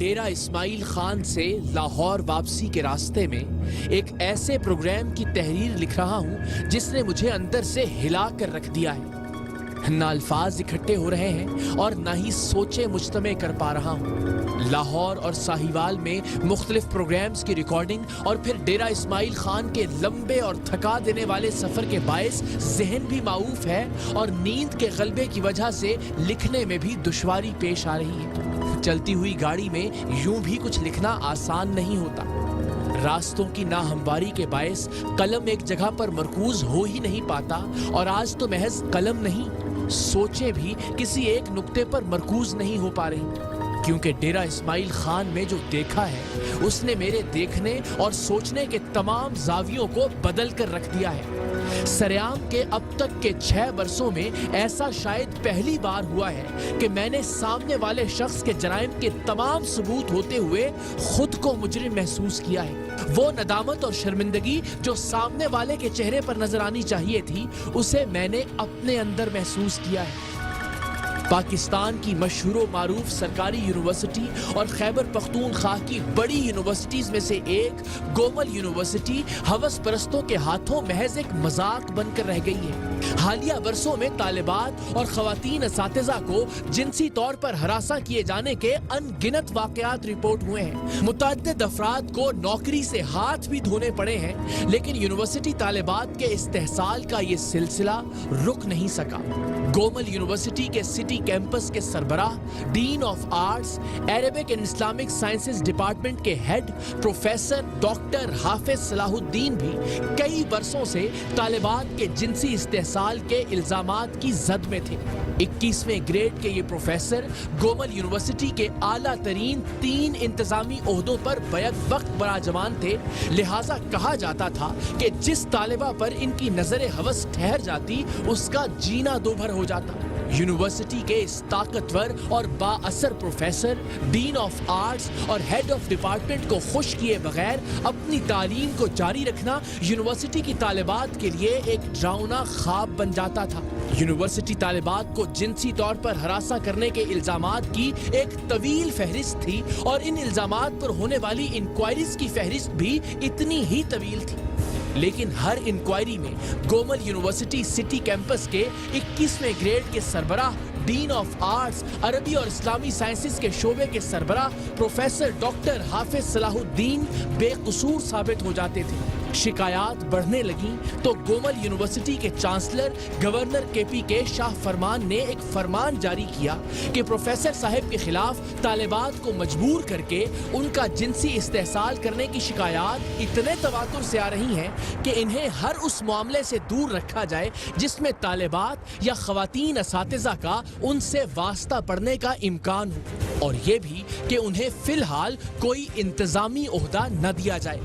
ڈیرہ اسماعیل خان سے لاہور واپسی کے راستے میں ایک ایسے پروگرام کی تحریر لکھ رہا ہوں جس نے مجھے اندر سے ہلا کر رکھ دیا ہے۔ نہ الفاظ اکٹھے ہو رہے ہیں اور نہ ہی سوچیں مجتمع کر پا رہا ہوں۔ لاہور اور ساہیوال میں مختلف پروگرامز کی ریکارڈنگ اور پھر ڈیرہ اسماعیل خان کے لمبے اور تھکا دینے والے سفر کے باعث ذہن بھی معوف ہے اور نیند کے غلبے کی وجہ سے لکھنے میں بھی دشواری پیش آ رہی ہے۔ چلتی ہوئی گاڑی میں یوں بھی کچھ لکھنا آسان نہیں ہوتا۔ راستوں کی ناہمواری کے باعث قلم ایک جگہ پر مرکوز ہو ہی نہیں پاتا، اور آج تو محض قلم نہیں، سوچیں بھی کسی ایک نقطے پر مرکوز نہیں ہو پا رہی، کیونکہ ڈیرہ اسماعیل خان میں جو دیکھا ہے اس نے میرے دیکھنے اور سوچنے کے تمام زاویوں کو بدل کر رکھ دیا ہے۔ سریام کے اب تک کے 6 برسوں میں ایسا شاید پہلی بار ہوا ہے کہ میں نے سامنے والے شخص کے جرائم کے تمام ثبوت ہوتے ہوئے خود کو مجرم محسوس کیا ہے۔ وہ ندامت اور شرمندگی جو سامنے والے کے چہرے پر نظر آنی چاہیے تھی، اسے میں نے اپنے اندر محسوس کیا ہے۔ پاکستان کی مشہور و معروف سرکاری یونیورسٹی اور خیبر پختونخوا کی بڑی یونیورسٹیز میں سے ایک گومل یونیورسٹی ہوس پرستوں کے ہاتھوں محض ایک مذاق بن کر رہ گئی ہے۔ حالیہ برسوں میں طالبات اور خواتین اساتذہ کو جنسی طور پر ہراساں کیے جانے کے ان گنت واقعات رپورٹ ہوئے ہیں۔ متعدد افراد کو نوکری سے ہاتھ بھی دھونے پڑے ہیں، لیکن یونیورسٹی طالبات کے استحصال کا یہ سلسلہ رک نہیں سکا۔ گومل یونیورسٹی کے سٹی کیمپس کے سربراہ، dean of arts, Arabic and Islamic sciences department کے head professor doctor Hafiz Salah الدین بھی کئی برسوں سے طالبات کے جنسی استحصال کے الزامات کی زد میں تھے۔ 21ویں گریڈ کے یہ پروفیسر گومل یونیورسٹی کے اعلیٰ ترین 3 انتظامی عہدوں پر بیک وقت براجمان تھے، لہٰذا کہا جاتا تھا کہ جس طالبہ پر ان کی نظر ہوس ٹھہر جاتی اس کا جینا دوبھر ہو جاتا۔ یونیورسٹی کے اس طاقتور اور با اثر پروفیسر، ڈین آف آرٹس اور ہیڈ آف ڈپارٹمنٹ کو خوش کیے بغیر اپنی تعلیم کو جاری رکھنا یونیورسٹی کی طالبات کے لیے ایک ڈراؤنا خواب بن جاتا تھا۔ یونیورسٹی طالبات کو جنسی طور پر ہراساں کرنے کے الزامات کی ایک طویل فہرست تھی، اور ان الزامات پر ہونے والی انکوائریز کی فہرست بھی اتنی ہی طویل تھی۔ لیکن ہر انکوائری میں گومل یونیورسٹی سٹی کیمپس کے 21ویں گریڈ کے سربراہ، ڈین آف آرٹس، عربی اور اسلامی سائنسز کے شعبے کے سربراہ پروفیسر ڈاکٹر حافظ صلاح الدین بے قصور ثابت ہو جاتے تھے۔ شکایات بڑھنے لگیں تو گومل یونیورسٹی کے چانسلر گورنر KPK شاہ فرمان نے ایک فرمان جاری کیا کہ پروفیسر صاحب کے خلاف طالبات کو مجبور کر کے ان کا جنسی استحصال کرنے کی شکایات اتنے تواتر سے آ رہی ہیں کہ انہیں ہر اس معاملے سے دور رکھا جائے جس میں طالبات یا خواتین اساتذہ کا ان سے واسطہ پڑنے کا امکان ہو، اور یہ بھی کہ انہیں فی الحال کوئی انتظامی عہدہ نہ دیا جائے۔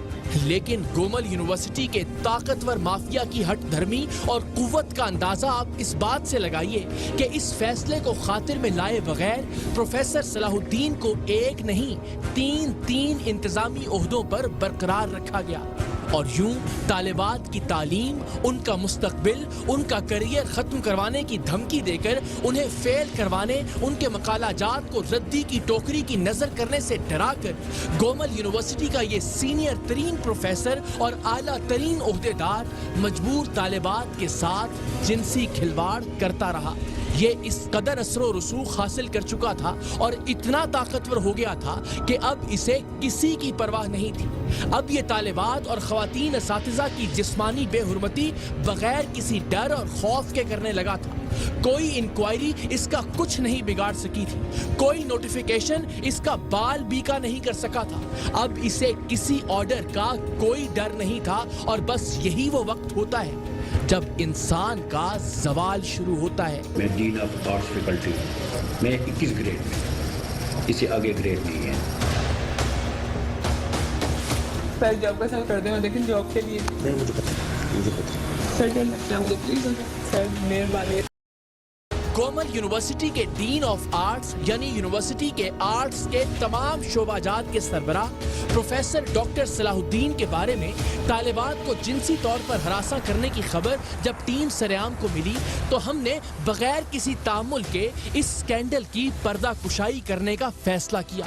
لیکن گومل یونیورسٹی کے طاقتور مافیا کی ہٹ دھرمی اور قوت کا اندازہ آپ اس بات سے لگائیے کہ اس فیصلے کو خاطر میں لائے بغیر پروفیسر صلاح الدین کو ایک نہیں 3 انتظامی عہدوں پر برقرار رکھا گیا، اور یوں طالبات کی تعلیم، ان کا مستقبل، ان کا کریئر ختم کروانے کی دھمکی دے کر انہیں فیل کروانے، ان کے مقالہ جات کو ردی کی ٹوکری کی نظر کرنے سے ڈرا کر گومل یونیورسٹی کا یہ سینئر ترین پروفیسر اور اعلیٰ ترین عہدیدار مجبور طالبات کے ساتھ جنسی کھلواڑ کرتا رہا۔ یہ اس قدر اثر و رسوخ حاصل کر چکا تھا اور اتنا طاقتور ہو گیا تھا کہ اب اسے کسی کی پرواہ نہیں تھی۔ اب یہ طالبات اور خواتین اساتذہ کی جسمانی بے حرمتی بغیر کسی ڈر اور خوف کے کرنے لگا تھا۔ کوئی انکوائری اس کا کچھ نہیں بگاڑ سکی تھی، کوئی نوٹیفیکیشن اس کا بال بیکا نہیں کر سکا تھا۔ اب اسے کسی آرڈر کا کوئی ڈر نہیں تھا، اور بس یہی وہ وقت ہوتا ہے جب انسان کا زوال شروع ہوتا ہے۔ میں ڈین آف آرٹس فیکلٹی ہوں، میں 21 گریڈ میں، اسے آگے گریڈ نہیں ہے۔ سر جاب کا سر کر دیں، لیکن جاب کے لیے سر مہربانی۔ گومل یونیورسٹی کے ڈین آف آرٹس یعنی یونیورسٹی کے آرٹس کے تمام شعبہ جات کے سربراہ پروفیسر ڈاکٹر صلاح الدین کے بارے میں طالبات کو جنسی طور پر ہراساں کرنے کی خبر جب ٹیم سریام کو ملی تو ہم نے بغیر کسی تعامل کے اس سکینڈل کی پردہ کشائی کرنے کا فیصلہ کیا۔